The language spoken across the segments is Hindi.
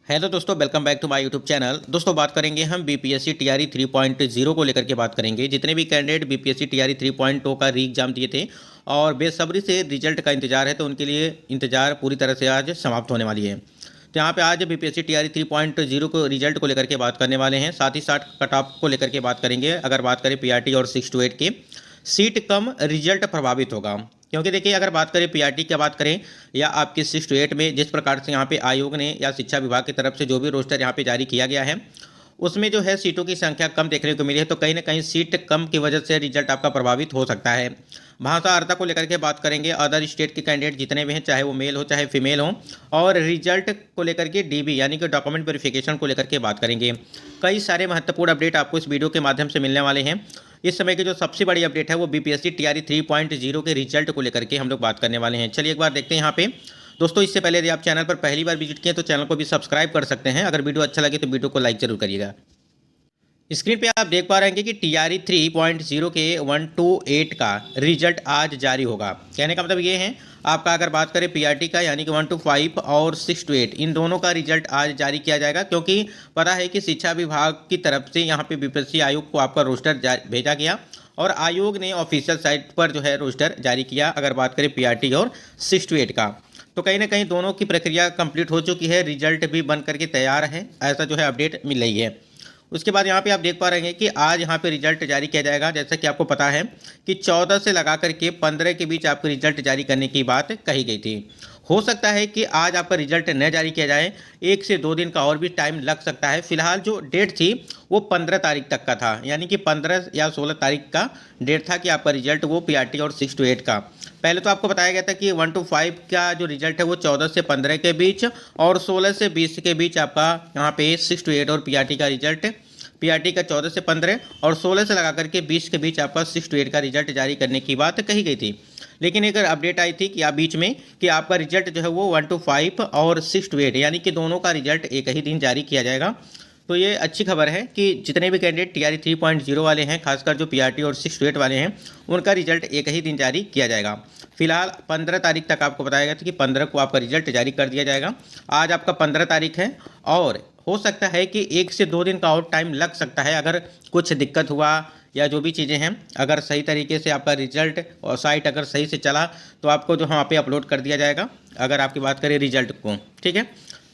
हेलो दोस्तों, welcome back to my YouTube channel. दोस्तों बात करेंगे हम बीपीएससी टीआरई 3.0 को लेकर के बात करेंगे। जितने भी कैंडिडेट बीपीएससी टीआरई 3.0 का री एग्जाम दिए थे और बेसब्री से रिजल्ट का इंतजार है, तो उनके लिए इंतजार पूरी तरह से आज समाप्त होने वाली है। तो यहाँ पे आज बीपीएससी टीआरई 3.0 को रिजल्ट को लेकर के बात करने वाले हैं। साथ ही साथ कट ऑफ को लेकर के बात करेंगे। अगर बात करें पीआरटी और 6 to 8 के सीट कम रिजल्ट प्रभावित होगा, क्योंकि देखिए अगर बात करें पीआरटी की बात करें या आपके 6 to 8 में जिस प्रकार से यहाँ पे आयोग ने या शिक्षा विभाग की तरफ से जो भी रोस्टर यहाँ पे जारी किया गया है, उसमें जो है सीटों की संख्या कम देखने को मिली है। तो कहीं ना कहीं सीट कम की वजह से रिजल्ट आपका प्रभावित हो सकता है। भाषा अर्हता को लेकर के बात करेंगे। अदर स्टेट के कैंडिडेट जितने भी हैं, चाहे वो मेल हो चाहे फीमेल हो, और रिजल्ट को लेकर के डीबी यानी कि डॉक्यूमेंट वेरिफिकेशन को लेकर के बात करेंगे। कई सारे महत्वपूर्ण अपडेट आपको इस वीडियो के माध्यम से मिलने वाले हैं। इस समय की जो सबसे बड़ी अपडेट है वो बीपीएससी टीआरई 3.0 के रिजल्ट को लेकर के हम लोग बात करने वाले हैं। चलिए एक बार देखते हैं यहाँ पे। दोस्तों इससे पहले यदि आप चैनल पर पहली बार विजिट किए तो चैनल को भी सब्सक्राइब कर सकते हैं। अगर वीडियो अच्छा लगे तो वीडियो को लाइक जरूर करिएगा। स्क्रीन पे आप देख पा रहे हैं कि टीआरई 3.0 के 1 to 8 का रिजल्ट आज जारी होगा। कहने का मतलब ये है, आपका अगर बात करें पीआरटी का यानी कि 1 to 5 और 6 to 8 इन दोनों का रिजल्ट आज जारी किया जाएगा। क्योंकि पता है कि शिक्षा विभाग की तरफ से यहाँ पे बीपीएससी आयोग को आपका रोस्टर भेजा गया और आयोग ने ऑफिशियल साइट पर जो है रोस्टर जारी किया। अगर बात करें पीआरटी और 6 to 8 का, तो कहीं ना कहीं दोनों की प्रक्रिया कंप्लीट हो चुकी है, रिजल्ट भी बन करके तैयार है, ऐसा जो है अपडेट मिल रही है। उसके बाद यहाँ पे आप देख पा रहे हैं कि आज यहाँ पे रिजल्ट जारी किया जाएगा। जैसा कि आपको पता है कि 14 से लगा करके 15 के बीच आपको रिजल्ट जारी करने की बात कही गई थी। हो सकता है कि आज आपका रिजल्ट न जारी किया जाए, 1 से 2 दिन का और भी टाइम लग सकता है। फिलहाल जो डेट थी वो 15 तारीख तक का था, यानी कि 15 या 16 तारीख का डेट था कि आपका रिजल्ट वो पीआरटी और 6 to 8 का। पहले तो आपको बताया गया था कि 1 to 5 का जो रिजल्ट है वो 14 से 15 के बीच और 16 से 20 के बीच आपका यहाँ पे 6 to 8 और पीआरटी का रिजल्ट, पीआरटी का 14 से 15 और 16 से लगा करके 20 के बीच आपका 6 to 8 का रिजल्ट जारी करने की बात कही गई थी। लेकिन एक अपडेट आई थी कि आप बीच में कि आपका रिजल्ट जो है वो 1 to 5 और 6 to 8 यानी कि दोनों का रिजल्ट एक ही दिन जारी किया जाएगा। तो ये अच्छी खबर है कि जितने भी कैंडिडेट टीआरई 3.0 वाले हैं, खासकर जो पीआरटी और 6 to 8 वाले हैं, उनका रिजल्ट एक ही दिन जारी किया जाएगा। फिलहाल 15 तारीख तक आपको बताया गया था कि 15 को आपका रिजल्ट जारी कर दिया जाएगा। आज आपका 15 तारीख है और हो सकता है कि 1 से 2 दिन का और टाइम लग सकता है। अगर कुछ दिक्कत हुआ या जो भी चीज़ें हैं, अगर सही तरीके से आपका रिजल्ट और साइट अगर सही से चला तो आपको जो वहाँ पे अपलोड कर दिया जाएगा। अगर आपकी बात करें रिजल्ट को, ठीक है,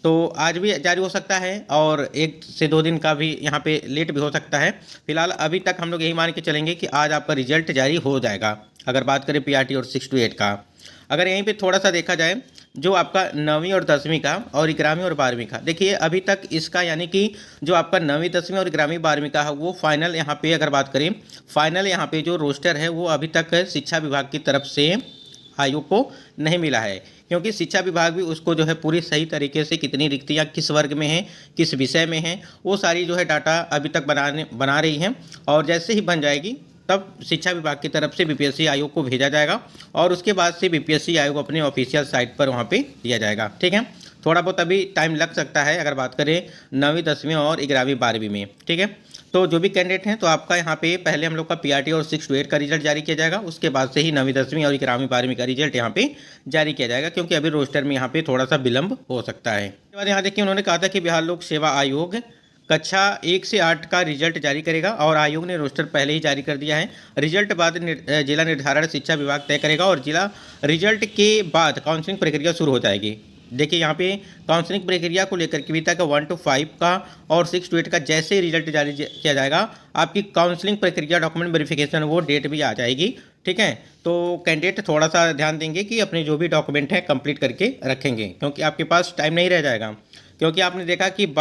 तो आज भी जारी हो सकता है और 1 से 2 दिन का भी यहाँ पे लेट भी हो सकता है। फिलहाल अभी तक हम लोग यही मान के चलेंगे कि आज आपका रिजल्ट जारी हो जाएगा। अगर बात करें पीआरटी और 6 to 8 का, अगर यहीं पे थोड़ा सा देखा जाए जो आपका 9वीं और 10वीं का और 11वीं और 12वीं का, देखिए अभी तक इसका यानी कि जो आपका 9वीं 10वीं और 11वीं 12वीं का है वो फाइनल यहाँ पे, अगर बात करें फाइनल यहाँ पे जो रोस्टर है वो अभी तक शिक्षा विभाग की तरफ से आयोग को नहीं मिला है। क्योंकि शिक्षा विभाग भी उसको जो है पूरी सही तरीके से कितनी रिक्तियाँ किस वर्ग में हैं, किस विषय में हैं, वो सारी जो है डाटा अभी तक बना रही हैं। और जैसे ही बन जाएगी तब शिक्षा विभाग की तरफ से बीपीएससी आयोग को भेजा जाएगा और उसके बाद से बीपीएससी आयोग अपने ऑफिशियल साइट पर वहाँ पे दिया जाएगा। ठीक है, थोड़ा बहुत अभी टाइम लग सकता है अगर बात करें 9वीं 10वीं और 11वीं 12वीं में। ठीक है, तो जो भी कैंडिडेट हैं, तो आपका यहाँ पे पहले हम लोग का पीआरटी और 6 to 8 का रिजल्ट जारी किया जाएगा, उसके बाद से ही 9वीं 10वीं और 11वीं 12वीं का रिजल्ट यहाँ पे जारी किया जाएगा। क्योंकि अभी रोस्टर में यहाँ पे थोड़ा सा विलंब हो सकता है। उसके बाद यहाँ देखिए उन्होंने कहा था कि बिहार लोक सेवा आयोग कक्षा 1 से 8 का रिजल्ट जारी करेगा और आयोग ने रोस्टर पहले ही जारी कर दिया है। रिजल्ट बाद जिला निर्धारण शिक्षा विभाग तय करेगा और जिला रिजल्ट के बाद काउंसलिंग प्रक्रिया शुरू हो जाएगी। देखिए यहाँ पे काउंसलिंग प्रक्रिया को लेकर के भी तक 1 to 5 का और 6 to 8 का जैसे ही रिजल्ट जारी किया जाएगा, आपकी काउंसलिंग प्रक्रिया डॉक्यूमेंट वेरिफिकेशन वो डेट भी आ जाएगी। ठीक है, तो कैंडिडेट थोड़ा सा ध्यान देंगे कि अपने जो भी डॉक्यूमेंट है कंप्लीट करके रखेंगे, क्योंकि आपके पास टाइम नहीं रह जाएगा। क्योंकि आपने देखा कि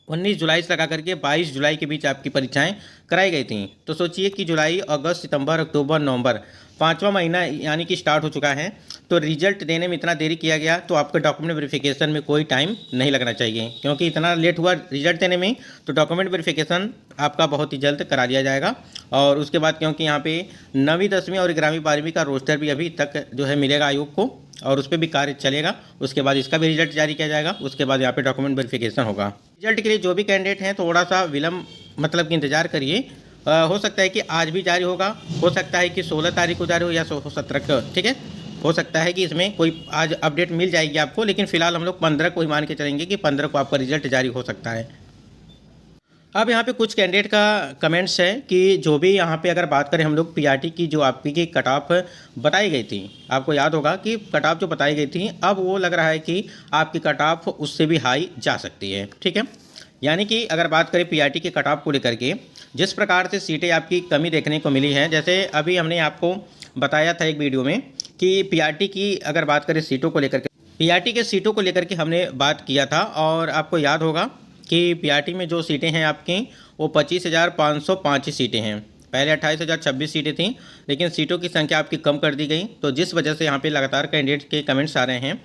19 जुलाई से लगा करके 22 जुलाई के बीच आपकी परीक्षाएं कराई गई थी। तो सोचिए कि जुलाई, अगस्त, सितंबर, अक्टूबर, नवंबर, 5वां महीना यानी कि स्टार्ट हो चुका है। तो रिजल्ट देने में इतना देरी किया गया तो आपका डॉक्यूमेंट वेरिफिकेशन में कोई टाइम नहीं लगना चाहिए। क्योंकि इतना लेट हुआ रिजल्ट देने में, तो डॉक्यूमेंट वेरिफिकेशन आपका बहुत ही जल्द करा दिया जाएगा। और उसके बाद क्योंकि यहाँ पे 9वीं 10वीं और 11वीं 12वीं का रोस्टर भी अभी तक जो है मिलेगा आयोग को और उस पर भी कार्य चलेगा। उसके बाद इसका भी रिजल्ट जारी किया जाएगा, उसके बाद यहाँ पे डॉक्यूमेंट वेरिफिकेशन होगा। रिजल्ट के लिए जो भी कैंडिडेट हैं थोड़ा सा विलम्ब मतलब कि इंतजार करिए। हो सकता है कि आज भी जारी होगा, हो सकता है कि 16 तारीख को जारी हो या 17 को। ठीक है, हो सकता है कि इसमें कोई आज अपडेट मिल जाएगी आपको, लेकिन फिलहाल हम लोग 15 को ही मान के चलेंगे कि 15 को आपका रिजल्ट जारी हो सकता है। अब यहाँ पे कुछ कैंडिडेट का कमेंट्स है कि जो भी यहाँ पे अगर बात करें हम लोग पीआरटी की जो आपकी कट ऑफ बताई गई थी, आपको याद होगा कि कट ऑफ जो बताई गई थी, अब वो लग रहा है कि आपकी कट ऑफ उससे भी हाई जा सकती है। ठीक है, यानी कि अगर बात करें पीआरटी के कट ऑफ को लेकर के जिस प्रकार से सीटें आपकी कमी देखने को मिली है, जैसे अभी हमने आपको बताया था एक वीडियो में कि पीआरटी की अगर बात करें सीटों को लेकर के, पीआरटी के सीटों को लेकर के हमने बात किया था और आपको याद होगा कि पीआरटी में जो सीटें हैं आपकी वो 25,505 सीटें हैं। पहले 28,026 सीटें थीं, लेकिन सीटों की संख्या आपकी कम कर दी गई, तो जिस वजह से यहाँ पे लगातार कैंडिडेट के कमेंट्स आ रहे हैं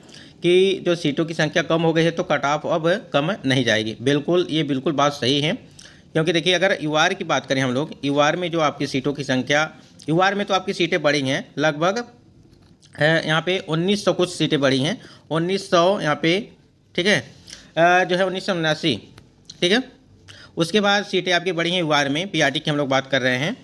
कि जो सीटों की संख्या कम हो गई है तो कट ऑफ अब कम नहीं जाएगी। बिल्कुल, ये बिल्कुल बात सही है, क्योंकि देखिए अगर यूआर की बात करें हम लोग, यूआर में जो आपकी सीटों की संख्या, यूआर में तो आपकी सीटें बढ़ी हैं, लगभग यहाँ पे 1900 कुछ सीटें बढ़ी हैं, 1900 यहाँ पे, ठीक है, जो है 1979, ठीक है। उसके बाद सीटें आपकी बढ़ी हैं यूआर में, पीआरटी की हम लोग बात कर रहे हैं।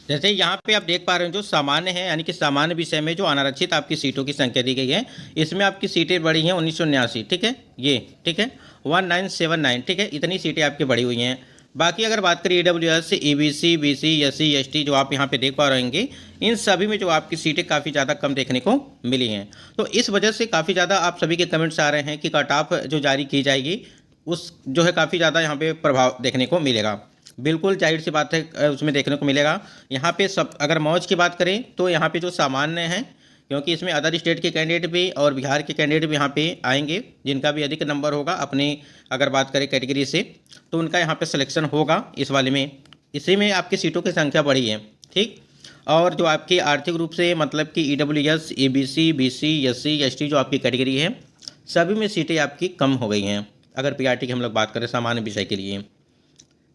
जैसे यहाँ पे आप देख पा रहे हैं जो सामान्य है, यानी कि सामान्य विषय में जो अनारक्षित आपकी सीटों की संख्या दी गई है, इसमें आपकी सीटें बढ़ी हैं 1979, ठीक है, ये ठीक है 1979, ठीक है, इतनी सीटें आपकी बढ़ी हुई हैं। बाकी अगर बात करें EWS, EBC, BC, SC, ST जो आप यहाँ पे देख पा रहेंगे, इन सभी में जो आपकी सीटें काफ़ी ज़्यादा कम देखने को मिली हैं। तो इस वजह से काफ़ी ज़्यादा आप सभी के कमेंट्स आ रहे हैं कि कट ऑफ जो जारी की जाएगी उस जो है काफ़ी ज़्यादा यहाँ पे प्रभाव देखने को मिलेगा। बिल्कुल जाहिर सी बात है, उसमें देखने को मिलेगा। यहाँ पे सब अगर मौज की बात करें तो यहाँ पे जो सामान्य हैं, क्योंकि इसमें अदर स्टेट के कैंडिडेट भी और बिहार के कैंडिडेट भी यहाँ पे आएंगे, जिनका भी अधिक नंबर होगा अपने अगर बात करें कैटेगरी से, तो उनका यहाँ पे सिलेक्शन होगा इस वाले में। इसी में आपकी सीटों की संख्या बढ़ी है, ठीक। और जो आपकी आर्थिक रूप से मतलब कि EWS, EBC, BC, SC, ST जो आपकी कैटेगरी है, सभी में सीटें आपकी कम हो गई हैं। अगर पीआरटी की हम लोग बात करें सामान्य विषय के लिए,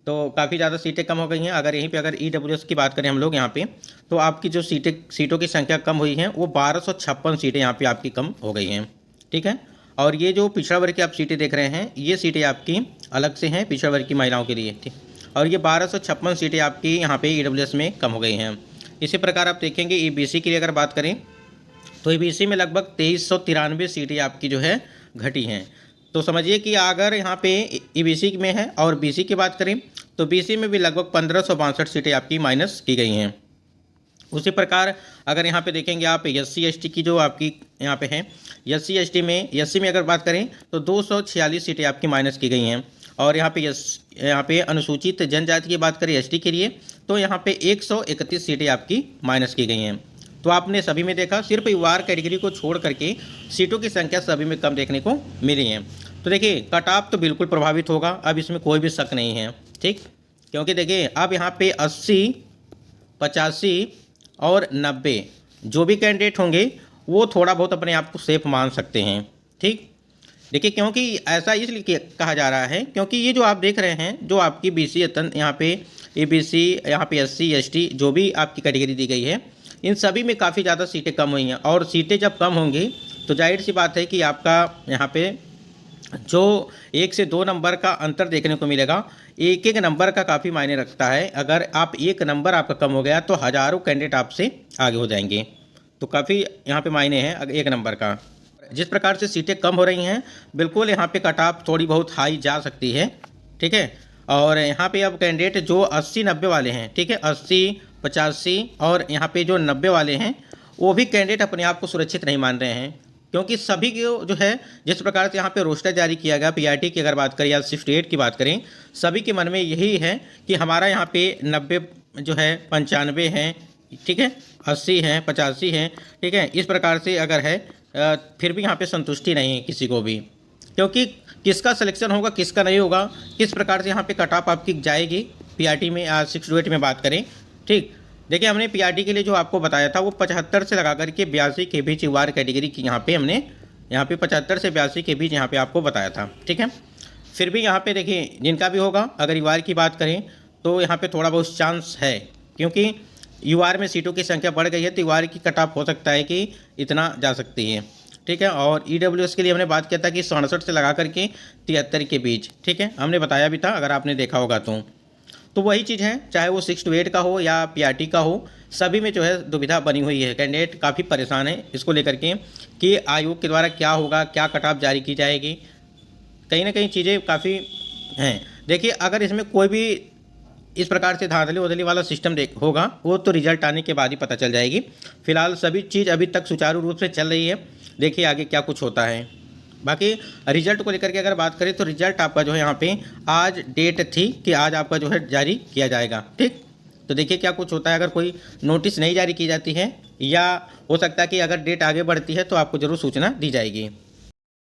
तो काफ़ी ज़्यादा सीटें कम हो गई हैं। अगर यहीं पे अगर ईडब्ल्यूएस की बात करें हम लोग यहाँ पे, तो आपकी जो सीटों की संख्या कम हुई है वो 1256 सीटें यहाँ पे आपकी कम हो गई हैं, ठीक है। और ये जो पिछड़ा वर्ग की आप सीटें देख रहे हैं, ये सीटें आपकी अलग से हैं पिछड़ा वर्ग की महिलाओं के लिए, ठीक। और ये 1256 सीटें आपकी यहाँ पे ईडब्ल्यूएस में कम हो गई हैं। इसी प्रकार आप देखेंगे ईबीसी की अगर बात करें तो ईबीसी में लगभग 2393 सीटें आपकी जो है घटी हैं। तो समझिए कि अगर यहाँ पे ईबीसी में है और बीसी की बात करें तो बीसी में भी लगभग 1562 सीटें आपकी माइनस की गई हैं। उसी प्रकार अगर यहाँ पे देखेंगे आप एससी एसटी की जो आपकी यहाँ पे है, एससी में अगर बात करें तो 246 सीटें आपकी माइनस की गई हैं। और यहाँ पे अनुसूचित जनजाति की बात करें एसटी के लिए तो यहाँ पे 131 सीटें आपकी माइनस की गई हैं। तो आपने सभी में देखा, सिर्फ यूआर कैटेगरी को छोड़ करके सीटों की संख्या सभी में कम देखने को मिली है। तो देखिए कट ऑफ तो बिल्कुल प्रभावित होगा, अब इसमें कोई भी शक नहीं है, ठीक। क्योंकि देखिए अब यहाँ पे 80, 85 और 90 जो भी कैंडिडेट होंगे वो थोड़ा बहुत अपने आप को सेफ मान सकते हैं, ठीक। देखिए क्योंकि ऐसा इसलिए कहा जा रहा है क्योंकि ये जो आप देख रहे हैं, जो आपकी बीसी यहाँ पे ईबीसी, यहाँ पे एससी एसटी जो भी आपकी कैटेगरी दी गई है, इन सभी में काफ़ी ज़्यादा सीटें कम हुई हैं। और सीटें जब कम होंगी तो जाहिर सी बात है कि आपका यहाँ पे जो 1 से 2 नंबर का अंतर देखने को मिलेगा, एक एक नंबर का काफ़ी मायने रखता है। अगर आप एक नंबर आपका कम हो गया तो हज़ारों कैंडिडेट आपसे आगे हो जाएंगे, तो काफ़ी यहाँ पे मायने हैं एक नंबर का। जिस प्रकार से सीटें कम हो रही हैं, बिल्कुल यहाँ पे कट ऑफ थोड़ी बहुत हाई जा सकती है, ठीक है। और यहाँ पे अब कैंडिडेट जो 80-90 वाले हैं, ठीक है, 80, 85 और यहाँ पे जो 90 वाले हैं, वो भी कैंडिडेट अपने आप को सुरक्षित नहीं मान रहे हैं, क्योंकि सभी को जो है जिस प्रकार से यहाँ पे रोस्टर जारी किया गया पीआरटी की अगर बात करें या 68 की बात करें, सभी के मन में यही है कि हमारा यहाँ पे 90 जो है 95 हैं, ठीक है, 80 हैं, 85 हैं, ठीक है। इस प्रकार से अगर है फिर भी यहाँ पे संतुष्टि नहीं है किसी को भी, क्योंकि किसका सिलेक्शन होगा किसका नहीं होगा, किस प्रकार से यहाँ पे कट ऑफ आपकी जाएगी पीआरटी में 6 to 8 में बात करें, ठीक। देखिए हमने पीआरटी के लिए जो आपको बताया था वो 75 से लगा करके 82 के बीच यूआर कैटेगरी की यहाँ पे हमने 75 से 82 के बीच यहाँ पे आपको बताया था, ठीक है। फिर भी यहाँ पे देखिए जिनका भी होगा, अगर यूआर की बात करें तो यहाँ पे थोड़ा बहुत चांस है, क्योंकि यूआर में सीटों की संख्या बढ़ गई है तो यूआर की कट ऑफ हो सकता है कि इतना जा सकती है, ठीक है। और ईडब्ल्यूएस के लिए हमने बात किया था कि 67 से लगा करके 73 के बीच, ठीक है, हमने बताया भी था अगर आपने देखा होगा तो वही चीज़ है, चाहे वो 6 to 8 का हो या पीआरटी का हो, सभी में जो है दुविधा बनी हुई है। कैंडिडेट काफ़ी परेशान है इसको लेकर के कि आयोग के द्वारा क्या होगा, क्या कट ऑफ जारी की जाएगी, कहीं ना कहीं चीज़ें काफ़ी हैं। देखिए, अगर इसमें कोई भी इस प्रकार से धांधली वधली वाला सिस्टम होगा, वो तो रिजल्ट आने के बाद ही पता चल जाएगी। फिलहाल सभी चीज़ अभी तक सुचारू रूप से चल रही है, देखिए आगे क्या कुछ होता है। बाकी रिजल्ट को लेकर के अगर बात करें तो रिजल्ट आपका जो है यहाँ पे आज डेट थी कि आज आपका जो है जारी किया जाएगा, ठीक। तो देखिए क्या कुछ होता है, अगर कोई नोटिस नहीं जारी की जाती है या हो सकता है कि अगर डेट आगे बढ़ती है तो आपको ज़रूर सूचना दी जाएगी।